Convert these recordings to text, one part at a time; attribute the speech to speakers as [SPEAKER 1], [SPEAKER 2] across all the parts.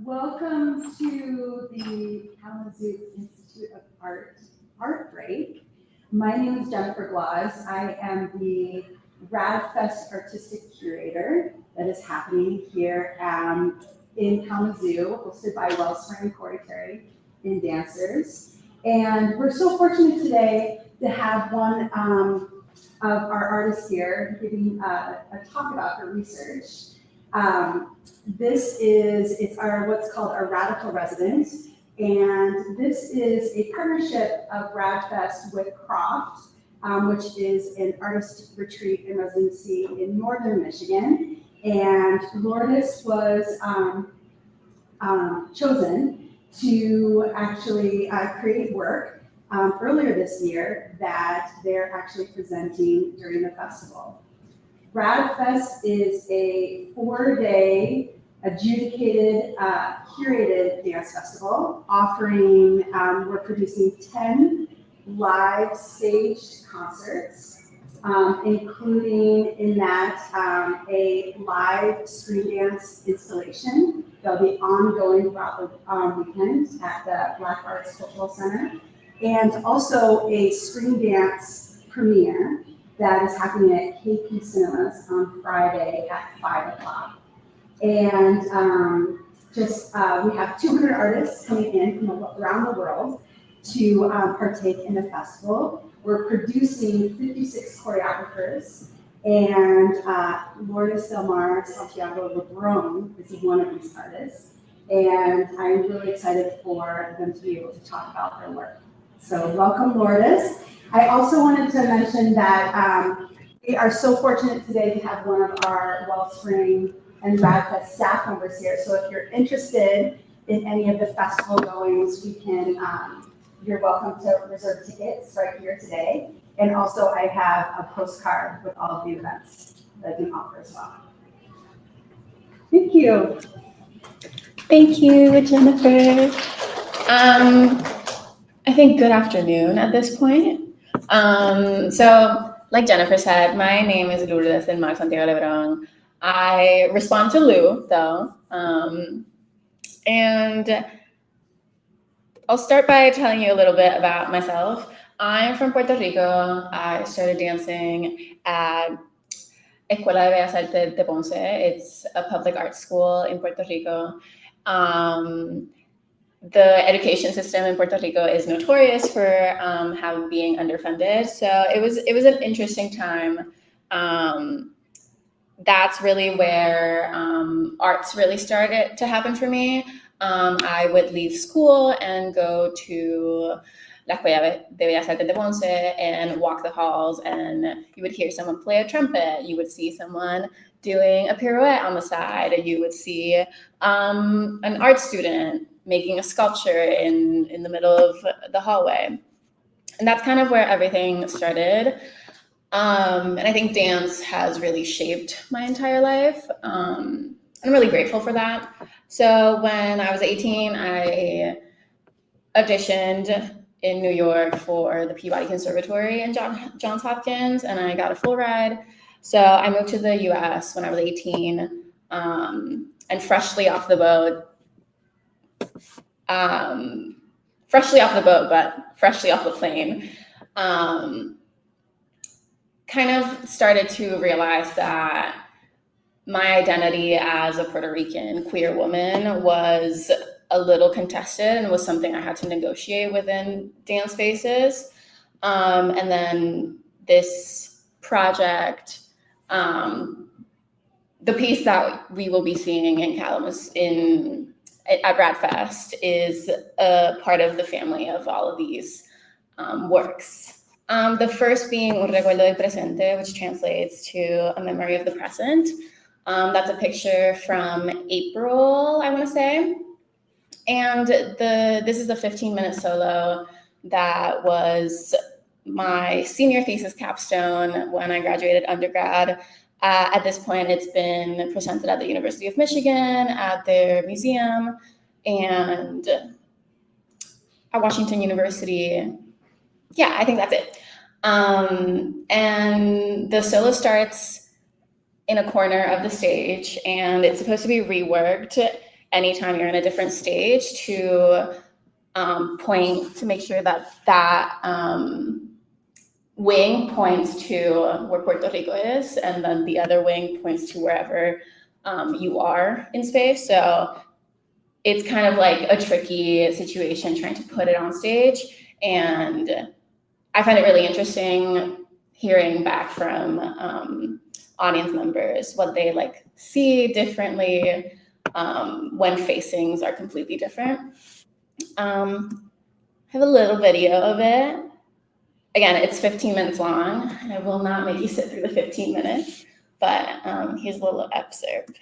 [SPEAKER 1] Welcome to the Kalamazoo Institute of Art, ArtBreak. My name is Jennifer Glass. I am the RADFest artistic curator that is happening here in Kalamazoo, hosted by Wellspring, Corey Terry, and dancers. And we're so fortunate today to have one of our artists here giving a talk about her research. It's our what's called our RADicle Resident, and this is a partnership of RADFest with Croft, which is an artist retreat and residency in northern Michigan. And Lourdes was chosen to actually create work earlier this year that they're actually presenting during the festival. RADFest is a 4-day adjudicated, curated dance festival offering, we're producing 10 live staged concerts, including in that a live screen dance installation that'll be ongoing throughout the weekend at the Black Arts Cultural Center, and also a screen dance premiere that is happening at KP Cinemas on Friday at 5 o'clock. And we have 200 artists coming in from around the world to partake in the festival. We're producing 56 choreographers, and Lourdes del Mar, Santiago, Lebrón is one of these artists. And I'm really excited for them to be able to talk about their work. So welcome, Lourdes. I also wanted to mention that we are so fortunate today to have one of our Wellspring and RADFest staff members here. So if you're interested in any of the festival goings, you're welcome to reserve tickets right here today. And also I have a postcard with all of the events that I can offer as well. Thank you.
[SPEAKER 2] Thank you, Jennifer. I think good afternoon at this point. So like Jennifer said, my name is Lourdes del Mar, Santiago, Lebrón. I respond to Lou though. And I'll start by telling you a little bit about myself. I'm from Puerto Rico. I started dancing at Escuela de Bellas Artes de Ponce. It's a public art school in Puerto Rico. The education system in Puerto Rico is notorious for being underfunded. So it was an interesting time. That's really where arts really started to happen for me. I would leave school and go to La Escuela de Bellas Artes de Ponce and walk the halls, and you would hear someone play a trumpet. You would see someone doing a pirouette on the side, and you would see an art student making a sculpture in the middle of the hallway. And that's kind of where everything started. And I think dance has really shaped my entire life. I'm really grateful for that. So when I was 18, I auditioned in New York for the Peabody Conservatory in Johns Hopkins, and I got a full ride. So I moved to the US when I was 18, and freshly off the boat, but freshly off the plane, kind of started to realize that my identity as a Puerto Rican queer woman was a little contested and was something I had to negotiate within dance spaces. And then this project, the piece that we will be seeing in Kalamazoo at RADFest is a part of the family of all of these works. The first being Un recuerdo del presente, which translates to a memory of the present. That's a picture from April, I want to say. And this is the 15-minute solo that was my senior thesis capstone when I graduated undergrad. At this point, it's been presented at the University of Michigan, at their museum, and at Washington University. Yeah, I think that's it. And the solo starts in a corner of the stage, and it's supposed to be reworked. anytime you're in a different stage to point to make sure that wing points to where Puerto Rico is, and then the other wing points to wherever you are in space. So it's kind of like a tricky situation trying to put it on stage. And I find it really interesting hearing back from audience members what they like see differently when facings are completely different. I have a little video of it. Again, it's 15 minutes long, and I will not make you sit through the 15 minutes, but here's a little excerpt.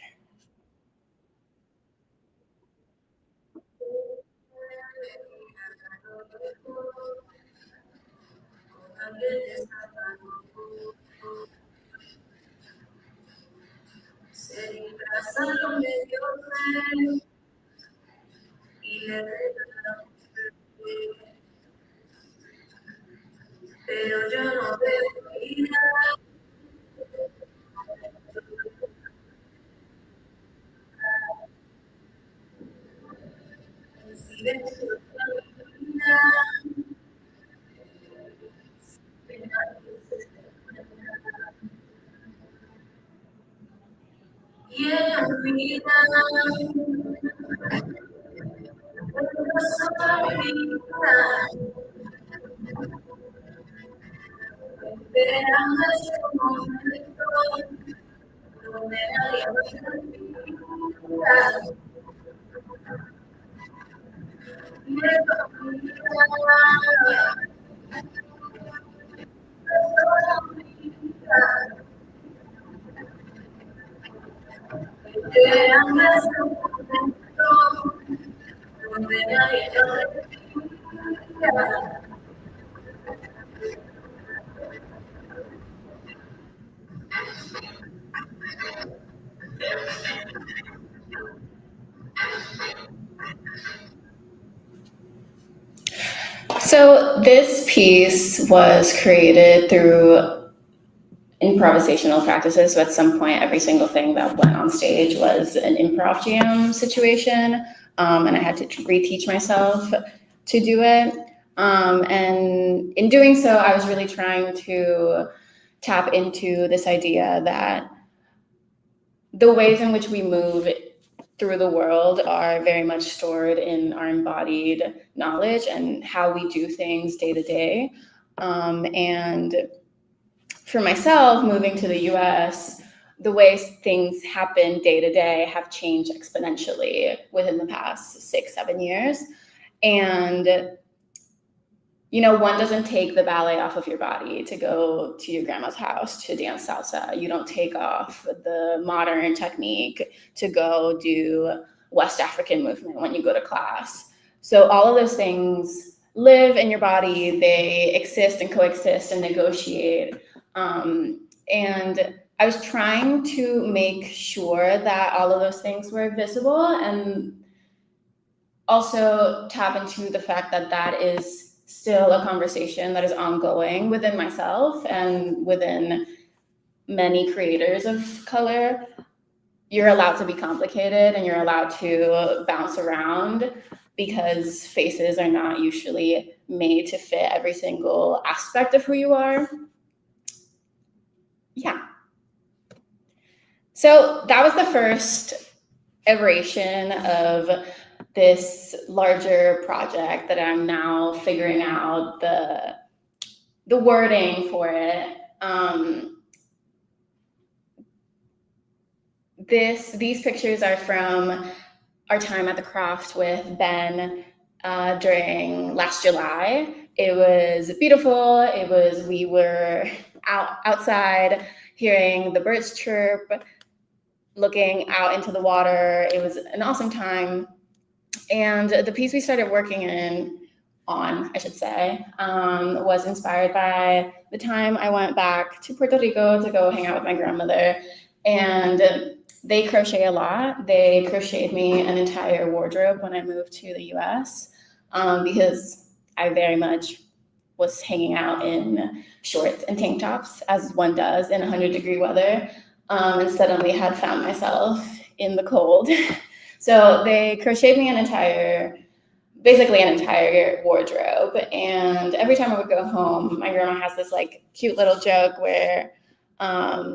[SPEAKER 3] Pero yo no veo vida. En silencio y en la vida esperando ese momento donde nadie me mira.
[SPEAKER 2] So this piece was created through improvisational practices. So at some point, every single thing that went on stage was an improv jam situation, and I had to reteach myself to do it. And in doing so, I was really trying to tap into this idea that the ways in which we move through the world are very much stored in our embodied knowledge and how we do things day to day. And for myself, moving to the US, the ways things happen day to day have changed exponentially within the past 6-7 years. And one doesn't take the ballet off of your body to go to your grandma's house to dance salsa. You don't take off the modern technique to go do West African movement when you go to class. So all of those things live in your body. They exist and coexist and negotiate. And I was trying to make sure that all of those things were visible, and also tap into the fact that that is still a conversation that is ongoing within myself and within many creators of color. You're allowed to be complicated and you're allowed to bounce around because faces are not usually made to fit every single aspect of who you are. Yeah. So that was the first iteration of this larger project that I'm now figuring out the wording for it. These pictures are from our time at the craft with Ben during last July. It was beautiful. We were outside hearing the birds chirp, looking out into the water. It was an awesome time. And the piece we started working on, was inspired by the time I went back to Puerto Rico to go hang out with my grandmother. And they crochet a lot. They crocheted me an entire wardrobe when I moved to the US because I very much was hanging out in shorts and tank tops, as one does in 100-degree weather, and suddenly had found myself in the cold. So they crocheted me basically an entire wardrobe. And every time I would go home, my grandma has this like cute little joke where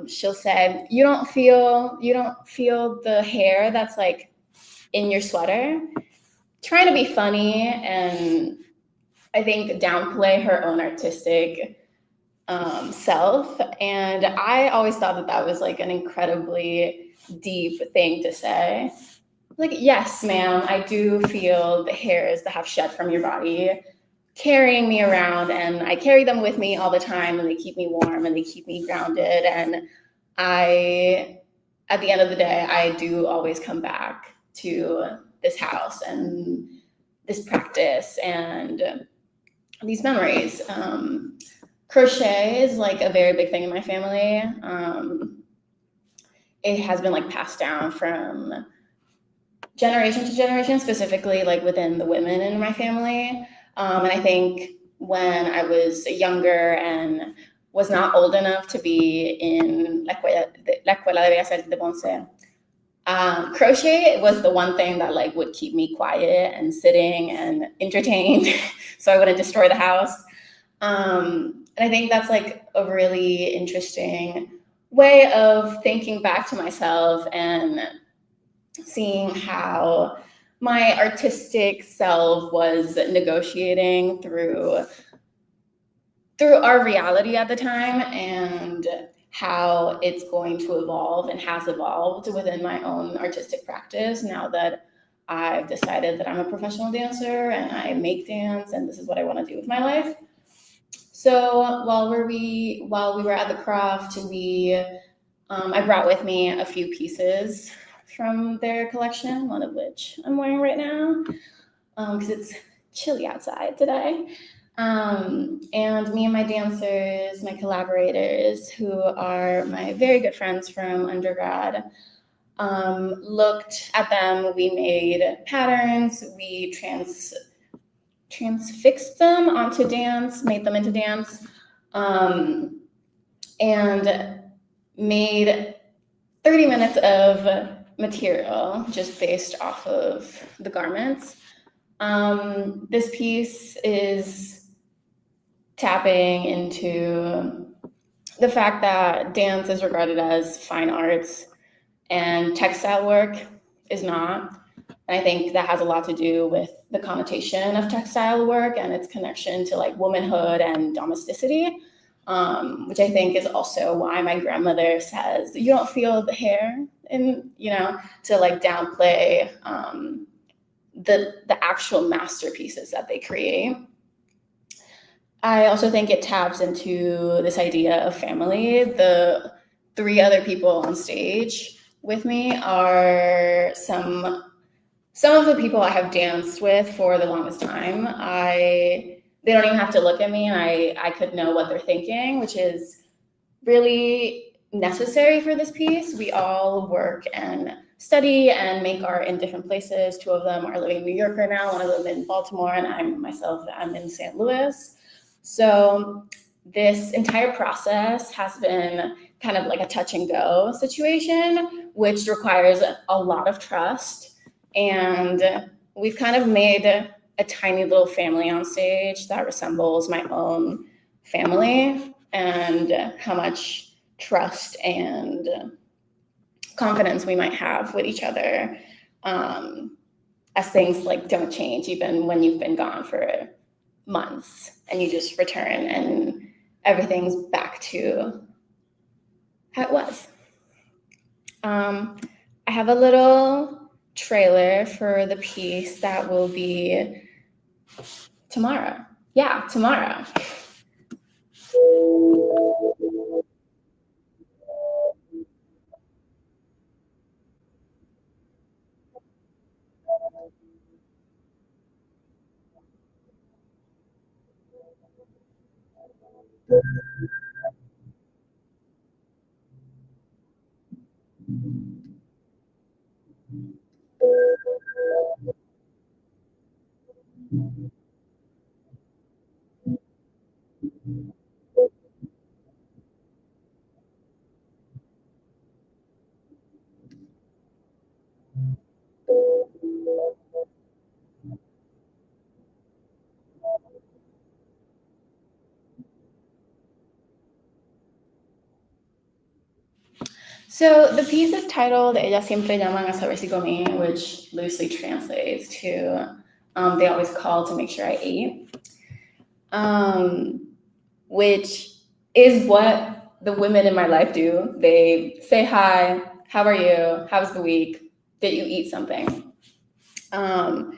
[SPEAKER 2] she'll say, you don't feel the hair that's like in your sweater, trying to be funny and I think downplay her own artistic self. And I always thought that was like an incredibly deep thing to say. Like, yes, ma'am, I do feel the hairs that have shed from your body carrying me around, and I carry them with me all the time, and they keep me warm and they keep me grounded. And at the end of the day, I do always come back to this house and this practice and these memories. Crochet is like a very big thing in my family. It has been like passed down from generation to generation, specifically like within the women in my family. And I think when I was younger and was not old enough to be in La Escuela de Bellas Artes de Ponce, crochet was the one thing that like would keep me quiet and sitting and entertained so I wouldn't destroy the house. And I think that's like a really interesting way of thinking back to myself and seeing how my artistic self was negotiating through our reality at the time and how it's going to evolve and has evolved within my own artistic practice now that I've decided that I'm a professional dancer and I make dance and this is what I want to do with my life. So while we were at the craft, I brought with me a few pieces from their collection, one of which I'm wearing right now because it's chilly outside today. And me and my dancers, my collaborators, who are my very good friends from undergrad, looked at them. We made patterns. We transfixed them onto dance, made them into dance, and made 30 minutes of material just based off of the garments. This piece is tapping into the fact that dance is regarded as fine arts and textile work is not. And I think that has a lot to do with the connotation of textile work and its connection to like womanhood and domesticity, which I think is also why my grandmother says, you don't feel the hair, and to like downplay the actual masterpieces that they create. I also think it taps into this idea of family. The 3 other people on stage with me are some of the people I have danced with for the longest time. They don't even have to look at me and I could know what they're thinking, which is really necessary for this piece. We all work and study and make art in different places. 2 of them are living in New York right now, one of them in Baltimore, and I'm in St. Louis. So this entire process has been kind of like a touch and go situation, which requires a lot of trust. And we've kind of made a tiny little family on stage that resembles my own family, and how much trust and confidence we might have with each other as things like don't change even when you've been gone for months and you just return and everything's back to how it was. I have a little trailer for the piece that will be tomorrow. Yeah, tomorrow. So the piece is titled Ellas siempre llaman a saber si comí, which loosely translates to they always call to make sure I ate, which is what the women in my life do. They say hi, how are you, how's the week, did you eat something? And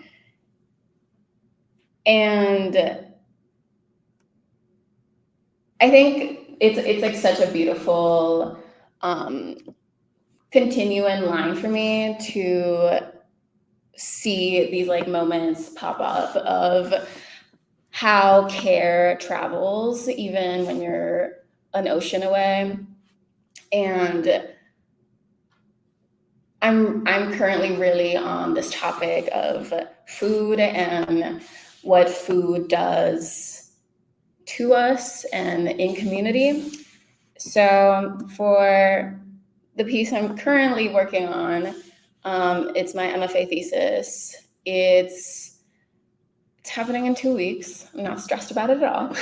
[SPEAKER 2] I think it's like such a beautiful continuing line for me to see these like moments pop up of how care travels even when you're an ocean away. And I'm currently really on this topic of food and what food does to us and in community. So for the piece I'm currently working on, it's my MFA thesis. It's happening in 2 weeks. I'm not stressed about it at all.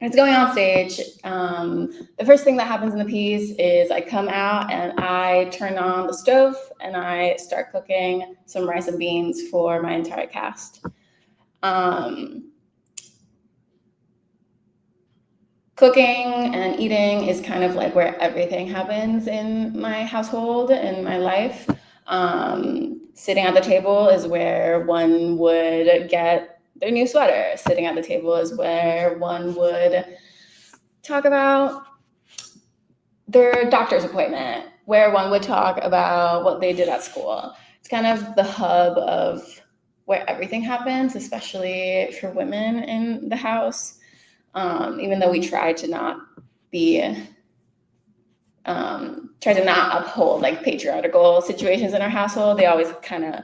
[SPEAKER 2] It's going on stage. The first thing that happens in the piece is I come out and I turn on the stove and I start cooking some rice and beans for my entire cast. Cooking and eating is kind of like where everything happens in my household, in my life. Sitting at the table is where one would get their new sweater. Sitting at the table is where one would talk about their doctor's appointment, where one would talk about what they did at school. It's kind of the hub of where everything happens, especially for women in the house. Even though we try to not uphold like patriarchal situations in our household, they always kind of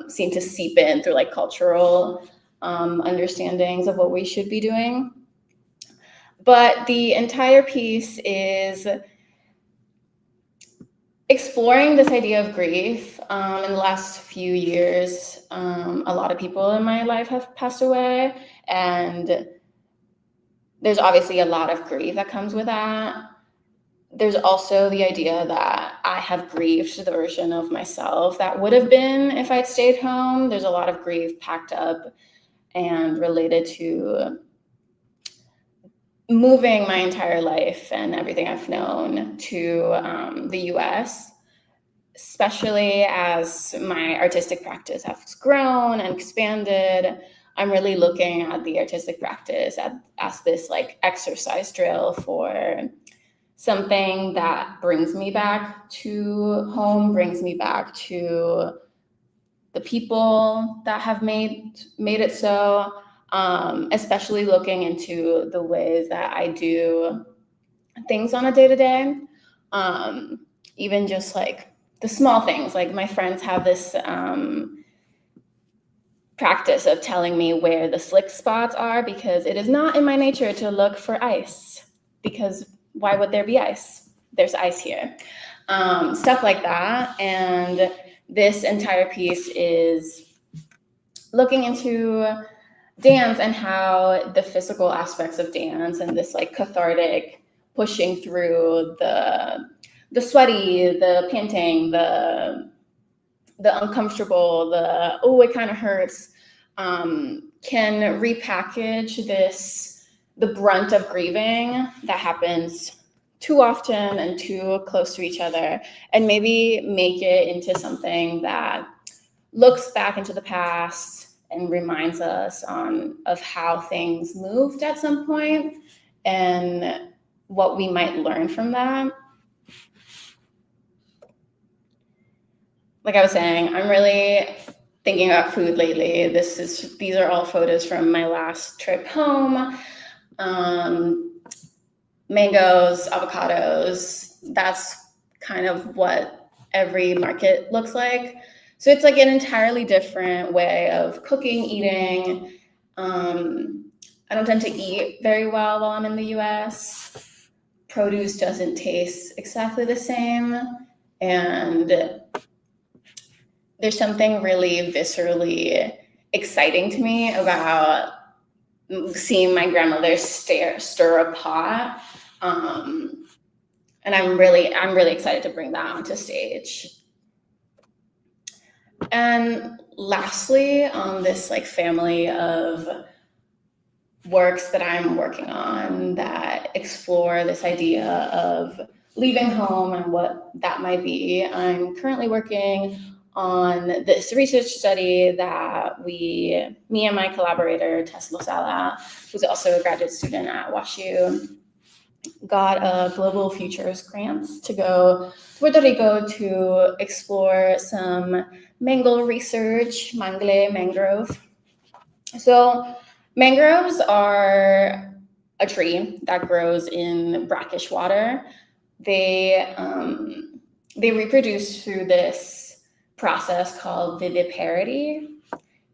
[SPEAKER 2] seem to seep in through like cultural understandings of what we should be doing. But the entire piece is exploring this idea of grief. In the last few years, a lot of people in my life have passed away, and there's obviously a lot of grief that comes with that. There's also the idea that I have grieved the version of myself that would have been if I'd stayed home. There's a lot of grief packed up and related to moving my entire life and everything I've known to the US, especially as my artistic practice has grown and expanded. I'm really looking at the artistic practice as this like exercise drill for something that brings me back to home, brings me back to the people that have made it so, especially looking into the ways that I do things on a day-to-day, even just like the small things. Like my friends have this practice of telling me where the slick spots are, because it is not in my nature to look for ice, because why would there be ice? There's ice here. Stuff like that. And this entire piece is looking into dance and how the physical aspects of dance and this like cathartic pushing through the sweaty, the panting, the uncomfortable, the, oh, it kind of hurts, can repackage the brunt of grieving that happens too often and too close to each other, and maybe make it into something that looks back into the past and reminds us of how things moved at some point and what we might learn from that. Like I was saying, I'm really thinking about food lately. These are all photos from my last trip home. Mangoes, avocados, that's kind of what every market looks like. So it's like an entirely different way of cooking, eating. I don't tend to eat very well while I'm in the US. Produce doesn't taste exactly the same. And there's something really viscerally exciting to me about seeing my grandmother stir a pot And I'm really excited to bring that onto stage. And lastly, on this like family of works that I'm working on that explore this idea of leaving home and what that might be, I'm currently working on this research study that me and my collaborator, Tess Lozada, who's also a graduate student at WashU, got a Global Futures grants to go to Puerto Rico to explore some mangle research, mangrove. So mangroves are a tree that grows in brackish water. They reproduce through this process called viviparity,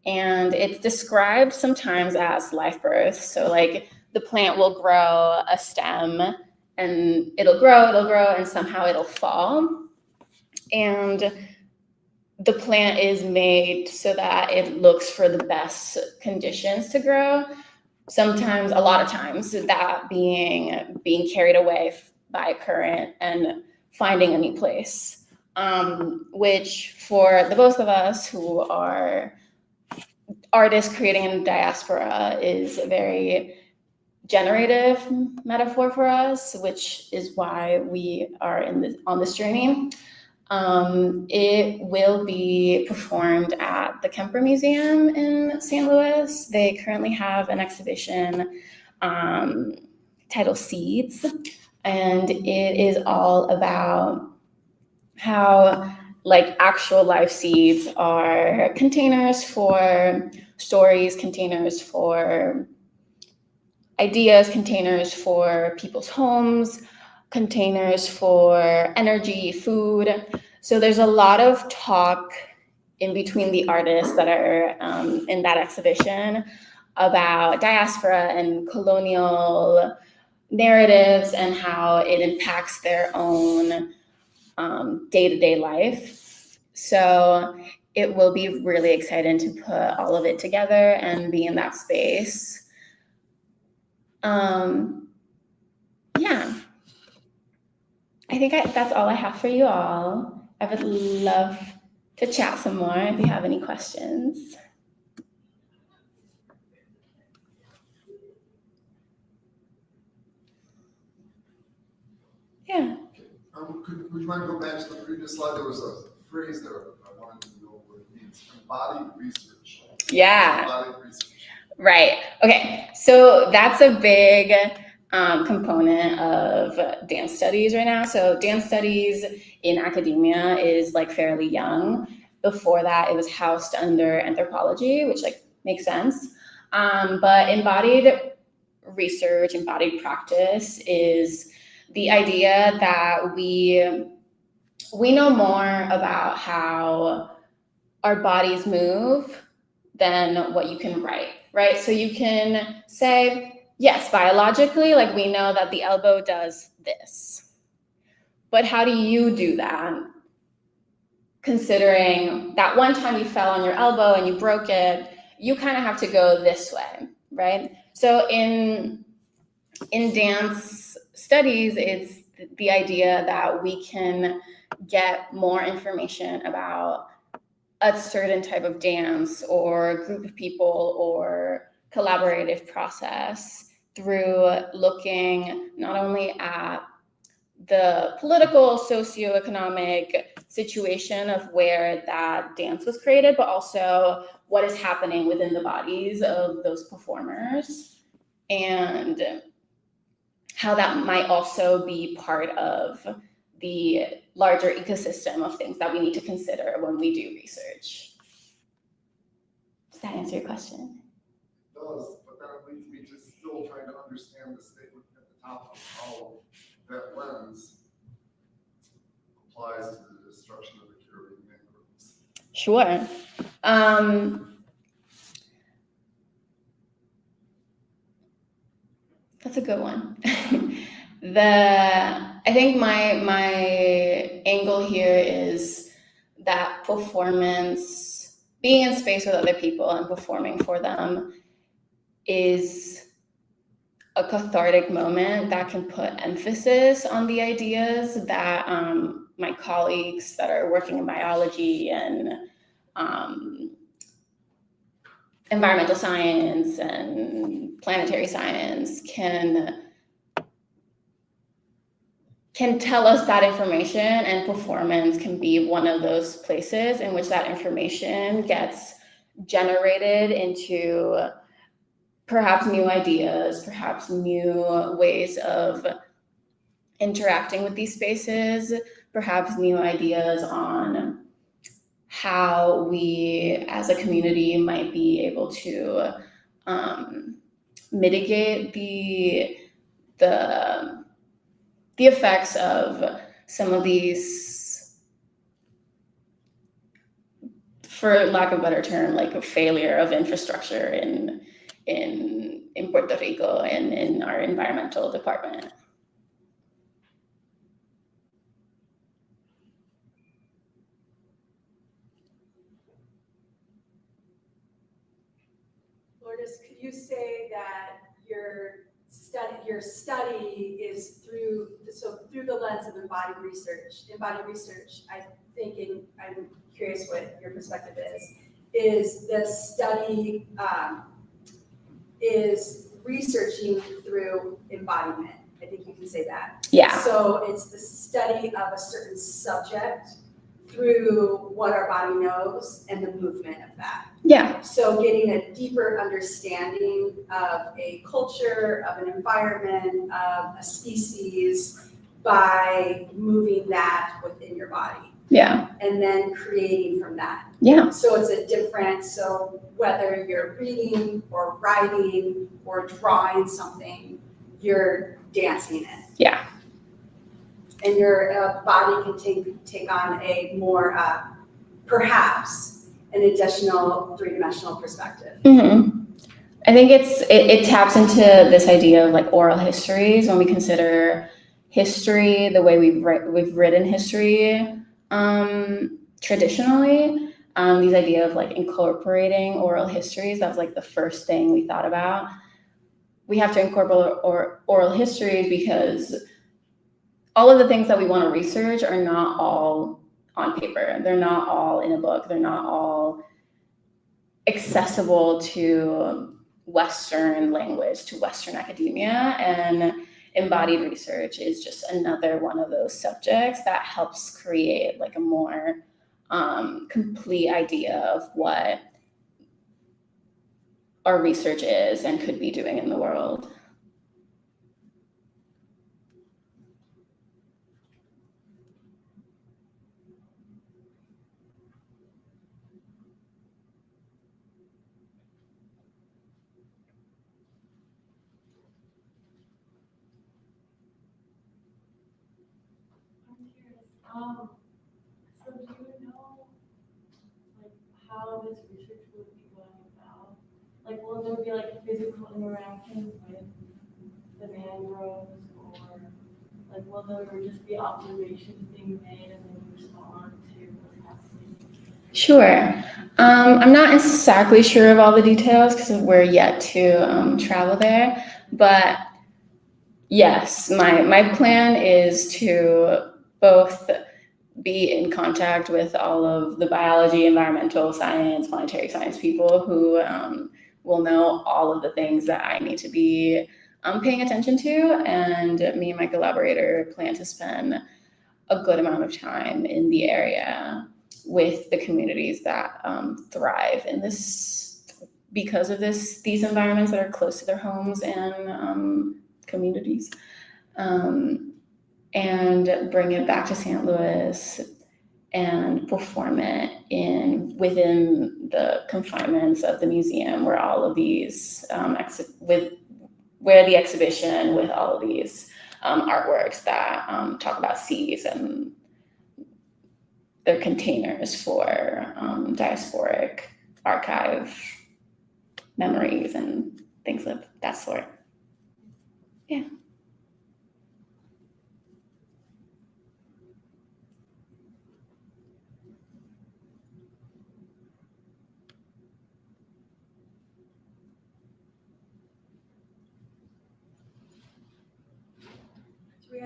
[SPEAKER 2] and it's described sometimes as life birth. So like the plant will grow a stem and it'll grow, and somehow it'll fall. And the plant is made so that it looks for the best conditions to grow. Sometimes, a lot of times, that being carried away by a current and finding a new place, which for the both of us who are artists creating in diaspora is a very generative metaphor for us, which is why we are on this journey. It will be performed at the Kemper Museum in St. Louis. They currently have an exhibition titled Seeds, and it is all about how like actual life seeds are containers for stories, containers for ideas, containers for people's homes, containers for energy, food. So there's a lot of talk in between the artists that are in that exhibition about diaspora and colonial narratives and how it impacts their own day-to-day life. So it will be really exciting to put all of it together and be in that space. Yeah, I think that's all I have for you all. I would love to chat some more if you have any questions. Yeah.
[SPEAKER 4] Would you mind going back to the previous slide? There was a phrase there I wanted to know what it means. Embodied research.
[SPEAKER 2] Yeah.
[SPEAKER 4] Embodied research.
[SPEAKER 2] Right. Okay. So that's a big component of dance studies right now. So dance studies in academia is like fairly young. Before that, it was housed under anthropology, which like makes sense. But embodied research, embodied practice is the idea that we know more about how our bodies move than what you can write, right? So you can say, yes, biologically, like we know that the elbow does this. But how do you do that? Considering that one time you fell on your elbow and you broke it, you kind of have to go this way, right? So in dance studies, it's the idea that we can get more information about a certain type of dance or group of people or collaborative process through looking not only at the political, socioeconomic situation of where that dance was created, but also what is happening within the bodies of those performers and how that might also be part of the larger ecosystem of things that we need to consider when we do research. Does that answer your question?
[SPEAKER 4] It does, but that leads me to still trying to understand the statement at the top of how that lens applies to the destruction of the Caribbean mangroves.
[SPEAKER 2] Sure. That's a good one. I think my angle here is that performance, being in space with other people and performing for them, is a cathartic moment that can put emphasis on the ideas that my colleagues that are working in biology and environmental science and planetary science can tell us that information, and performance can be one of those places in which that information gets generated into perhaps new ideas, perhaps new ways of interacting with these spaces, perhaps new ideas on how we as a community might be able to mitigate the effects of some of these, for lack of a better term, like a failure of infrastructure in Puerto Rico and in our environmental department.
[SPEAKER 1] Lourdes, could you say that your study is through the lens of embodied research? Embodied research, I think, and I'm curious what your perspective is the study is researching through embodiment. I think you can say that.
[SPEAKER 2] Yeah.
[SPEAKER 1] So it's the study of a certain subject through what our body knows and the movement of that.
[SPEAKER 2] Yeah.
[SPEAKER 1] So getting a deeper understanding of a culture, of an environment, of a species by moving that within your body.
[SPEAKER 2] Yeah.
[SPEAKER 1] And then creating from that.
[SPEAKER 2] Yeah.
[SPEAKER 1] So so whether you're reading or writing or drawing something, you're dancing it.
[SPEAKER 2] Yeah.
[SPEAKER 1] And your body can take on a more, perhaps, an additional three-dimensional perspective.
[SPEAKER 2] Mm-hmm. I think it taps into this idea of like oral histories when we consider history the way we've written history traditionally. These idea of like incorporating oral histories, that was like the first thing we thought about. We have to incorporate oral histories because all of the things that we want to research are not all on paper. They're not all in a book. They're not all accessible to Western language, to Western academia. And embodied research is just another one of those subjects that helps create like a more complete idea of what our research is and could be doing in the world.
[SPEAKER 5] So do you know, like, how this research would be going about? Like, will there be like physical interactions with the mangroves, or like will there just be observations being made and then respond to what's happening?
[SPEAKER 2] Sure. I'm not exactly sure of all the details because we're yet to travel there, but yes, my plan is to both be in contact with all of the biology, environmental science, planetary science people who will know all of the things that I need to be paying attention to. And me and my collaborator plan to spend a good amount of time in the area with the communities that thrive in this, because of these environments that are close to their homes and communities. And bring it back to St. Louis and perform it within the confinements of the museum, where all of these where the exhibition with all of these artworks that talk about seas and they're containers for diasporic archive memories and things of that sort. Yeah.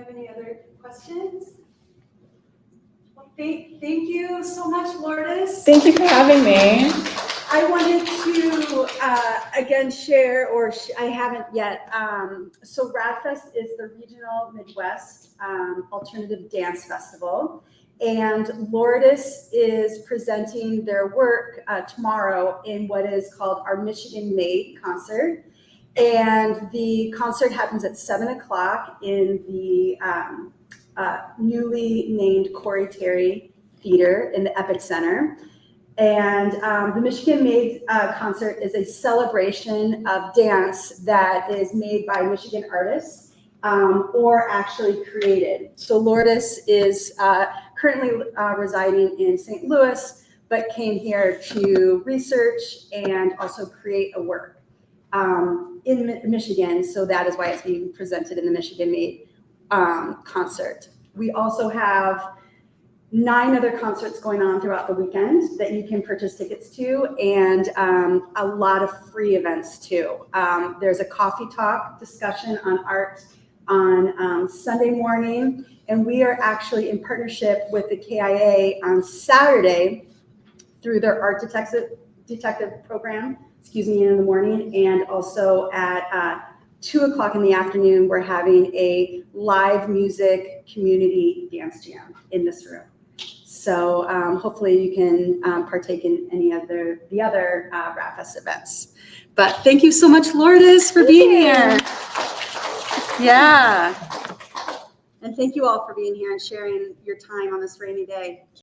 [SPEAKER 1] have any other questions? Well, thank you so much, Lourdes.
[SPEAKER 2] Thank you for having me.
[SPEAKER 1] I wanted to again share, I haven't yet. So RADFest is the Regional Midwest Alternative Dance Festival, and Lourdes is presenting their work tomorrow in what is called our Michigan Made concert. And the concert happens at 7 o'clock in the newly named Corey Terry Theater in the Epic Center. And the Michigan Made concert is a celebration of dance that is made by Michigan artists or actually created. So Lourdes is currently residing in St. Louis, but came here to research and also create a work in Michigan. So that is why it's being presented in the Michigan Made concert. We also have 9 other concerts going on throughout the weekend that you can purchase tickets to, and a lot of free events too. There's a coffee talk discussion on art on Sunday morning, and we are actually in partnership with the KIA on Saturday through their art detective program, in the morning, and also at 2 o'clock in the afternoon, we're having a live music community dance jam in this room. So hopefully you can partake in any of the other RADFest events. But thank you so much, Lourdes, for being here. Yeah. And thank you all for being here and sharing your time on this rainy day.